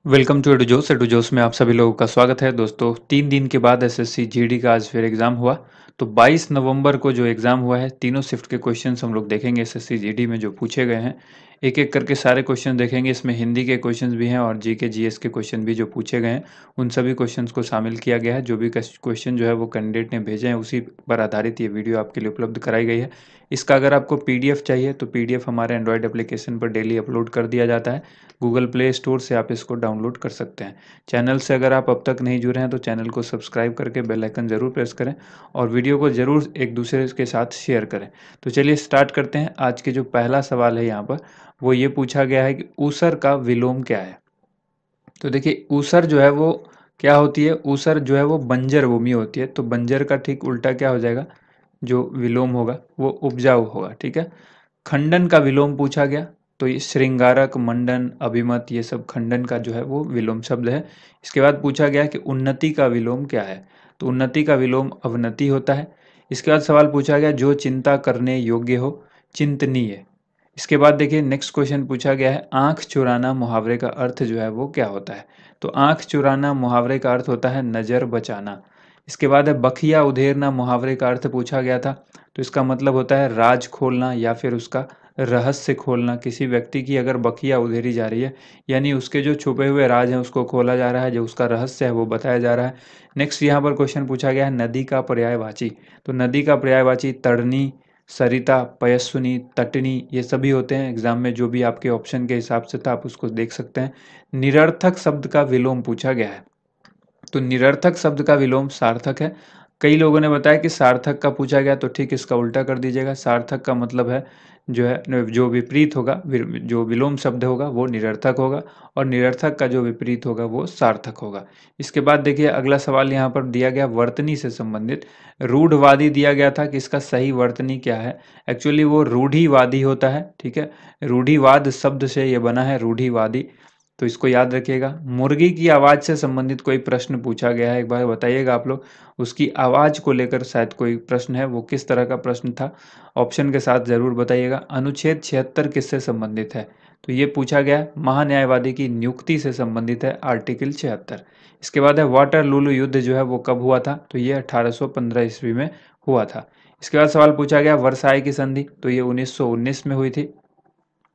Welcome to एडुजोस। एडुजोस में आप सभी लोगों का स्वागत है। दोस्तों 3 दिन के बाद एसएससी जीडी का आज फिर एग्ज़ाम हुआ। तो 22 नवंबर को जो एग्ज़ाम हुआ है, तीनों शिफ्ट के क्वेश्चंस हम लोग देखेंगे एसएससी जीडी में जो पूछे गए हैं। एक एक करके सारे क्वेश्चन देखेंगे। इसमें हिंदी के क्वेश्चंस भी हैं और जीके जीएस के क्वेश्चन भी जो पूछे गए हैं, उन सभी क्वेश्चंस को शामिल किया गया है। जो भी क्वेश्चन जो है वो कैंडिडेट ने भेजे हैं, उसी पर आधारित ये वीडियो आपके लिए उपलब्ध कराई गई है। इसका अगर आपको पीडीएफ चाहिए तो पीडीएफ हमारे एंड्रॉयड एप्लीकेशन पर डेली अपलोड कर दिया जाता है। गूगल प्ले स्टोर से आप इसको डाउनलोड कर सकते हैं। चैनल से अगर आप अब तक नहीं जुड़े हैं तो चैनल को सब्सक्राइब करके बेल आइकन ज़रूर प्रेस करें और वीडियो को ज़रूर एक दूसरे के साथ शेयर करें। तो चलिए स्टार्ट करते हैं। आज के जो पहला सवाल है यहाँ पर, वो ये पूछा गया है कि ऊसर का विलोम क्या है। तो देखिए, ऊसर जो है वो क्या होती है। ऊसर जो है वो बंजर भूमि होती है। तो बंजर का ठीक उल्टा क्या हो जाएगा, जो विलोम होगा वो उपजाऊ होगा। ठीक है। खंडन का विलोम पूछा गया, तो ये श्रृंगारक, मंडन, अभिमत, ये सब खंडन का जो है वो विलोम शब्द है। इसके बाद पूछा गया कि उन्नति का विलोम क्या है। तो उन्नति का विलोम अवनति होता है। इसके बाद सवाल पूछा गया जो चिंता करने योग्य हो, चिंतनीय। इसके बाद देखिए नेक्स्ट क्वेश्चन पूछा गया है आंख चुराना मुहावरे का अर्थ जो है वो क्या होता है। तो आंख चुराना मुहावरे का अर्थ होता है नज़र बचाना। इसके बाद है बखिया उधेरना मुहावरे का अर्थ पूछा गया था। तो इसका मतलब होता है राज खोलना या फिर उसका रहस्य खोलना। किसी व्यक्ति की अगर बखिया उधेरी जा रही है, यानी उसके जो छुपे हुए राज हैं उसको खोला जा रहा है, जो उसका रहस्य है वो बताया जा रहा है। नेक्स्ट यहाँ पर क्वेश्चन पूछा गया है नदी का पर्यायवाची। तो नदी का पर्यायवाची तड़नी, सरिता, पयस्विनी, तटनी, ये सभी होते हैं। एग्जाम में जो भी आपके ऑप्शन के हिसाब से था आप उसको देख सकते हैं। निरर्थक शब्द का विलोम पूछा गया है। तो निरर्थक शब्द का विलोम सार्थक है। कई लोगों ने बताया कि सार्थक का पूछा गया, तो ठीक इसका उल्टा कर दीजिएगा। सार्थक का मतलब है जो है जो विपरीत होगा, जो विलोम शब्द होगा वो निरर्थक होगा और निरर्थक का जो विपरीत होगा वो सार्थक होगा। इसके बाद देखिए अगला सवाल यहाँ पर दिया गया वर्तनी से संबंधित। रूढ़वादी दिया गया था कि इसका सही वर्तनी क्या है। एक्चुअली वो रूढ़िवादी होता है। ठीक है। रूढ़िवाद शब्द से ये बना है रूढ़िवादी। तो इसको याद रखिएगा। मुर्गी की आवाज़ से संबंधित कोई प्रश्न पूछा गया है, एक बार बताइएगा आप लोग। उसकी आवाज़ को लेकर शायद कोई प्रश्न है, वो किस तरह का प्रश्न था, ऑप्शन के साथ ज़रूर बताइएगा। अनुच्छेद 76 किससे संबंधित है। तो ये पूछा गया है महान्यायवादी की नियुक्ति से संबंधित है, आर्टिकल 76। इसके बाद है वाटरलू युद्ध जो है वो कब हुआ था। तो ये 1815 ईस्वी में हुआ था। इसके बाद सवाल पूछा गया वर्साई की संधि। तो ये 1919 में हुई थी।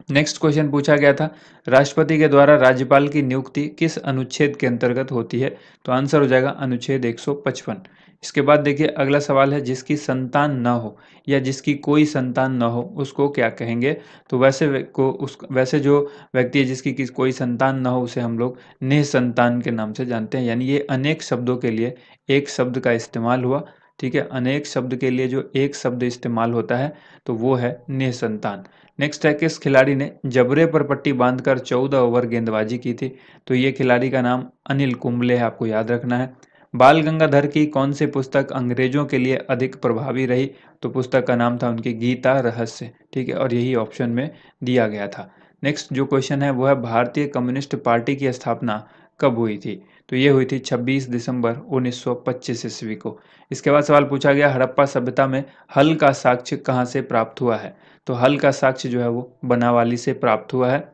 नेक्स्ट क्वेश्चन पूछा गया था राष्ट्रपति के द्वारा राज्यपाल की नियुक्ति किस अनुच्छेद के अंतर्गत होती है। तो आंसर हो जाएगा अनुच्छेद 155। इसके बाद देखिए अगला सवाल है जिसकी संतान न हो या जिसकी कोई संतान न हो उसको क्या कहेंगे। तो वैसे जो व्यक्ति है जिसकी कोई संतान न हो उसे हम लोग निसंतान के नाम से जानते हैं। यानी ये अनेक शब्दों के लिए एक शब्द का इस्तेमाल हुआ। ठीक है। अनेक शब्द के लिए जो एक शब्द इस्तेमाल होता है तो वो है निसंतान। नेक्स्ट है किस खिलाड़ी ने जबरे पर पट्टी बांधकर 14 ओवर गेंदबाजी की थी। तो ये खिलाड़ी का नाम अनिल कुंबले है, आपको याद रखना है। बाल गंगाधर की कौन सी पुस्तक अंग्रेजों के लिए अधिक प्रभावी रही। तो पुस्तक का नाम था उनकी गीता रहस्य। ठीक है। और यही ऑप्शन में दिया गया था। नेक्स्ट जो क्वेश्चन है वो है भारतीय कम्युनिस्ट पार्टी की स्थापना कब हुई थी। तो ये हुई थी 26 दिसंबर 1925 ईस्वी को। इसके बाद सवाल पूछा गया हड़प्पा सभ्यता में हल का साक्ष्य कहाँ से प्राप्त हुआ है। तो हल का साक्ष्य जो है वो बनावाली से प्राप्त हुआ है।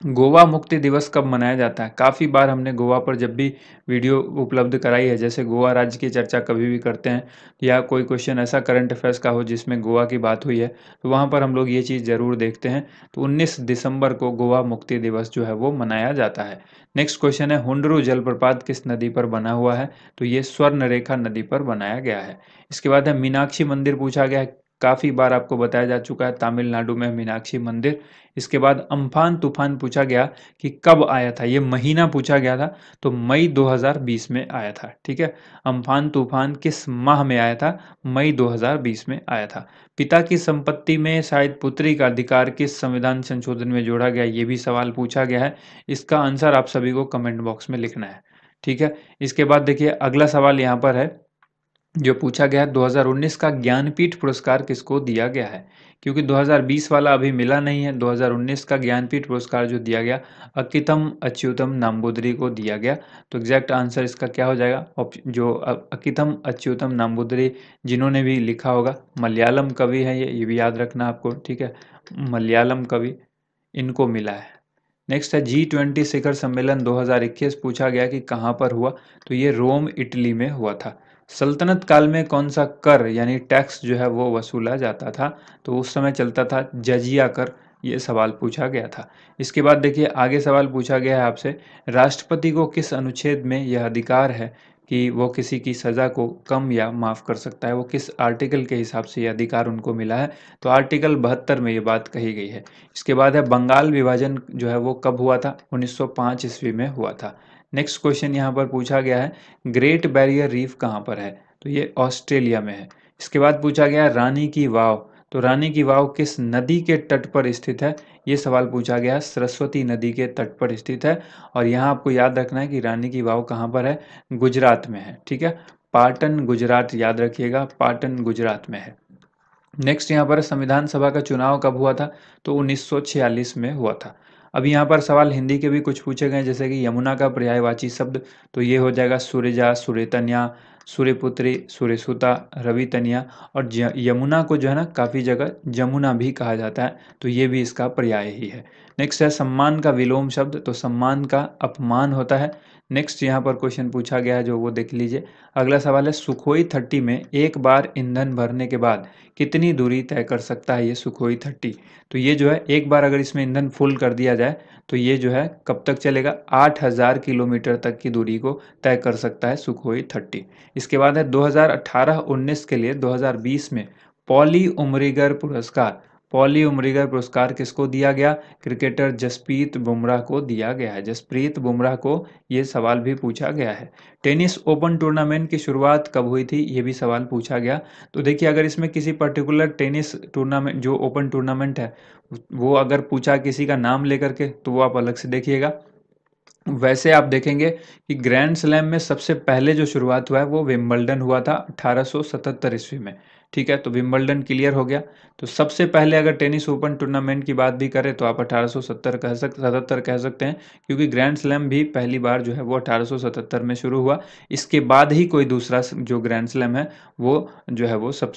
गोवा मुक्ति दिवस कब मनाया जाता है। काफ़ी बार हमने गोवा पर जब भी वीडियो उपलब्ध कराई है, जैसे गोवा राज्य की चर्चा कभी भी करते हैं या कोई क्वेश्चन ऐसा करंट अफेयर्स का हो जिसमें गोवा की बात हुई है, तो वहाँ पर हम लोग ये चीज़ ज़रूर देखते हैं। तो 19 दिसंबर को गोवा मुक्ति दिवस जो है वो मनाया जाता है। नेक्स्ट क्वेश्चन है हुंडरू जलप्रपात किस नदी पर बना हुआ है। तो ये स्वर्ण रेखा नदी पर बनाया गया है। इसके बाद है मीनाक्षी मंदिर पूछा गया है। काफ़ी बार आपको बताया जा चुका है तमिलनाडु में मीनाक्षी मंदिर। इसके बाद अम्फान तूफान पूछा गया कि कब आया था, ये महीना पूछा गया था। तो मई 2020 में आया था। ठीक है। अम्फान तूफान किस माह में आया था, मई 2020 में आया था। पिता की संपत्ति में शायद पुत्री का अधिकार किस संविधान संशोधन में जोड़ा गया, ये भी सवाल पूछा गया है। इसका आंसर आप सभी को कमेंट बॉक्स में लिखना है। ठीक है। इसके बाद देखिए अगला सवाल यहाँ पर है जो पूछा गया है 2019 का ज्ञानपीठ पुरस्कार किसको दिया गया है। क्योंकि 2020 वाला अभी मिला नहीं है, 2019 का ज्ञानपीठ पुरस्कार जो दिया गया अकितम अच्युतम नाम्बुदरी को दिया गया। तो एग्जैक्ट आंसर इसका क्या हो जाएगा, जो अकितम अच्युतम नाम्बुदरी जिन्होंने भी लिखा होगा, मलयालम कवि है ये भी याद रखना आपको। ठीक है। मलयालम कवि इनको मिला है। नेक्स्ट है G20 शिखर सम्मेलन 2021 पूछा गया कि कहाँ पर हुआ, तो ये रोम इटली में हुआ था। सल्तनत काल में कौन सा कर यानी टैक्स जो है वो वसूला जाता था, तो उस समय चलता था जजिया कर। ये सवाल पूछा गया था। इसके बाद देखिए आगे सवाल पूछा गया है आपसे, राष्ट्रपति को किस अनुच्छेद में यह अधिकार है कि वो किसी की सज़ा को कम या माफ़ कर सकता है, वो किस आर्टिकल के हिसाब से ये अधिकार उनको मिला है, तो आर्टिकल 72 में ये बात कही गई है। इसके बाद है बंगाल विभाजन जो है वो कब हुआ था, 1905 ईस्वी में हुआ था। नेक्स्ट क्वेश्चन यहाँ पर पूछा गया है, ग्रेट बैरियर रीफ कहाँ पर है, तो ये ऑस्ट्रेलिया में है। इसके बाद पूछा गया रानी की वाव, तो रानी की वाव किस नदी के तट पर स्थित है, ये सवाल पूछा गया, सरस्वती नदी के तट पर स्थित है। और यहाँ आपको याद रखना है कि रानी की वाव कहाँ पर है, गुजरात में है, ठीक है। पाटन गुजरात याद रखिएगा, पाटन गुजरात में है। नेक्स्ट यहाँ पर संविधान सभा का चुनाव कब हुआ था, तो 1946 में हुआ था। अब यहाँ पर सवाल हिंदी के भी कुछ पूछे गए, जैसे कि यमुना का पर्यायवाची शब्द, तो ये हो जाएगा सूर्यजा, सूर्यतन्या, सूर्यपुत्री, सूर्यसुता, रवितनिया। और यमुना को जो है ना काफ़ी जगह जमुना भी कहा जाता है, तो ये भी इसका पर्याय ही है। नेक्स्ट है सम्मान का विलोम शब्द, तो सम्मान का अपमान होता है। नेक्स्ट यहाँ पर क्वेश्चन पूछा गया है जो वो देख लीजिए। अगला सवाल है सुखोई 30 में एक बार ईंधन भरने के बाद कितनी दूरी तय कर सकता है ये सुखोई 30, तो ये जो है एक बार अगर इसमें ईंधन फुल कर दिया जाए तो ये जो है कब तक चलेगा, 8000 किलोमीटर तक की दूरी को तय कर सकता है सुखोई 30। इसके बाद है 2018-19 के लिए 2020 में पॉली उमरिगर पुरस्कार, पॉली उमरिगर पुरस्कार किसको दिया गया, क्रिकेटर जसप्रीत बुमराह को दिया गया है, जसप्रीत बुमराह को ये सवाल भी पूछा गया है। टेनिस ओपन टूर्नामेंट की शुरुआत कब हुई थी, ये भी सवाल पूछा गया। तो देखिए अगर इसमें किसी पर्टिकुलर टेनिस टूर्नामेंट जो ओपन टूर्नामेंट है वो अगर पूछा किसी का नाम लेकर के, तो वो आप अलग से देखिएगा। वैसे आप देखेंगे कि ग्रैंड स्लैम में सबसे पहले जो शुरुआत हुआ है वो विंबलडन हुआ था 1877 ईस्वी में, ठीक है। तो विंबलडन क्लियर हो गया। तो सबसे पहले अगर टेनिस ओपन टूर्नामेंट की बात भी करें तो आप 1877 कह सकते हैं, क्योंकि ग्रैंड स्लैम भी पहली बार जो है वो 1877 में शुरू हुआ। इसके बाद ही कोई दूसरा जो ग्रैंड स्लैम है वो जो है वो सब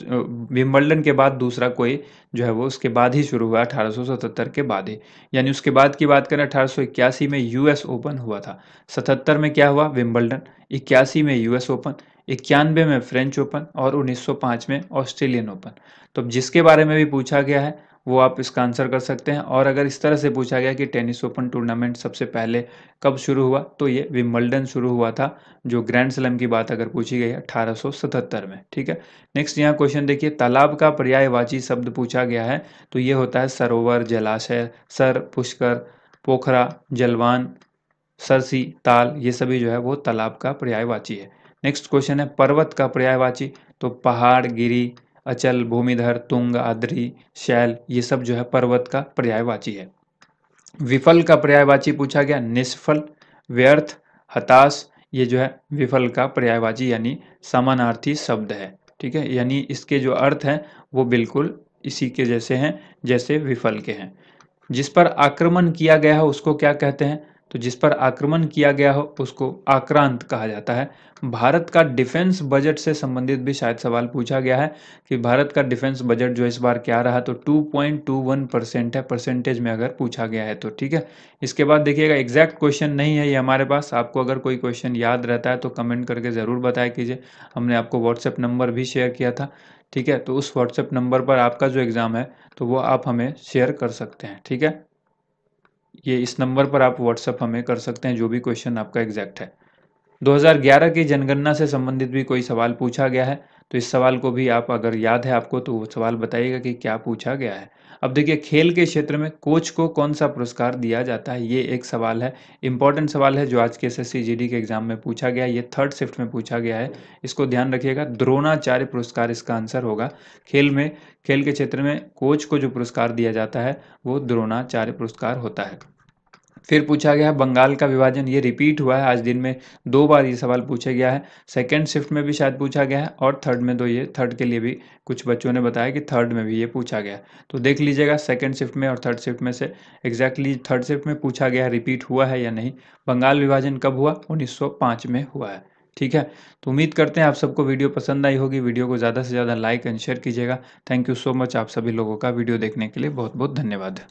विंबलडन के बाद दूसरा कोई जो है वो उसके बाद ही शुरू हुआ, 1877 के बाद ही। यानी उसके बाद की बात करें 1881 में यूएस ओपन हुआ था, 77 में क्या हुआ, विंबलडन, 81 में यूएस ओपन, 91 में फ्रेंच ओपन और 1905 में ऑस्ट्रेलियन ओपन। तो जिसके बारे में भी पूछा गया है वो आप इसका आंसर कर सकते हैं। और अगर इस तरह से पूछा गया कि टेनिस ओपन टूर्नामेंट सबसे पहले कब शुरू हुआ, तो ये विंबलडन शुरू हुआ था। जो ग्रैंड स्लैम की बात अगर पूछी गई है 1877 में, ठीक है। नेक्स्ट यहाँ क्वेश्चन देखिए, तालाब का पर्यायवाची शब्द पूछा गया है, तो ये होता है सरोवर, जलाशय, सर, पुष्कर, पोखरा, जलवान, सरसी, ताल, ये सभी जो है वो तालाब का पर्यायवाची है। नेक्स्ट क्वेश्चन है पर्वत का पर्यायवाची, तो पहाड़, गिरी, अचल, भूमिधर, तुंग, आद्री, शैल, ये सब जो है पर्वत का पर्यायवाची है। विफल का पर्यायवाची पूछा गया, निष्फल, व्यर्थ, हताश, ये जो है विफल का पर्यायवाची यानी समानार्थी शब्द है, ठीक है। यानी इसके जो अर्थ हैं वो बिल्कुल इसी के जैसे हैं जैसे विफल के हैं। जिस पर आक्रमण किया गया हो उसको क्या कहते हैं, तो जिस पर आक्रमण किया गया हो उसको आक्रांत कहा जाता है। भारत का डिफेंस बजट से संबंधित भी शायद सवाल पूछा गया है कि भारत का डिफेंस बजट जो इस बार क्या रहा, तो 2.21% है, परसेंटेज में अगर पूछा गया है तो, ठीक है। इसके बाद देखिएगा एग्जैक्ट क्वेश्चन नहीं है ये हमारे पास, आपको अगर कोई क्वेश्चन याद रहता है तो कमेंट करके ज़रूर बताया कीजिए। हमने आपको व्हाट्सएप नंबर भी शेयर किया था, ठीक है। तो उस व्हाट्सएप नंबर पर आपका जो एग्ज़ाम है तो वो आप हमें शेयर कर सकते हैं, ठीक है। ये इस नंबर पर आप व्हाट्सएप हमें कर सकते हैं जो भी क्वेश्चन आपका एग्जैक्ट है। 2011 की जनगणना से संबंधित भी कोई सवाल पूछा गया है, तो इस सवाल को भी आप अगर याद है आपको तो वो सवाल बताइएगा कि क्या पूछा गया है। अब देखिए खेल के क्षेत्र में कोच को कौन सा पुरस्कार दिया जाता है, ये एक सवाल है, इंपॉर्टेंट सवाल है जो आज के एसएससी जीडी के एग्जाम में पूछा गया है, ये थर्ड शिफ्ट में पूछा गया है। इसको ध्यान रखिएगा, द्रोणाचार्य पुरस्कार इसका आंसर होगा। खेल के क्षेत्र में कोच को जो पुरस्कार दिया जाता है वो द्रोणाचार्य पुरस्कार होता है। फिर पूछा गया बंगाल का विभाजन, ये रिपीट हुआ है आज दिन में 2 बार ये सवाल पूछा गया है। सेकंड शिफ्ट में भी शायद पूछा गया है और थर्ड में, तो ये थर्ड के लिए भी कुछ बच्चों ने बताया कि थर्ड में भी ये पूछा गया है। तो देख लीजिएगा सेकंड शिफ्ट में और थर्ड शिफ्ट में से एग्जैक्टली थर्ड शिफ्ट में पूछा गया है रिपीट हुआ है या नहीं। बंगाल विभाजन कब हुआ, 1905 में हुआ है, ठीक है। तो उम्मीद करते हैं आप सबको वीडियो पसंद आई होगी। वीडियो को ज़्यादा से ज़्यादा लाइक एंड शेयर कीजिएगा। थैंक यू सो मच, आप सभी लोगों का वीडियो देखने के लिए बहुत बहुत धन्यवाद।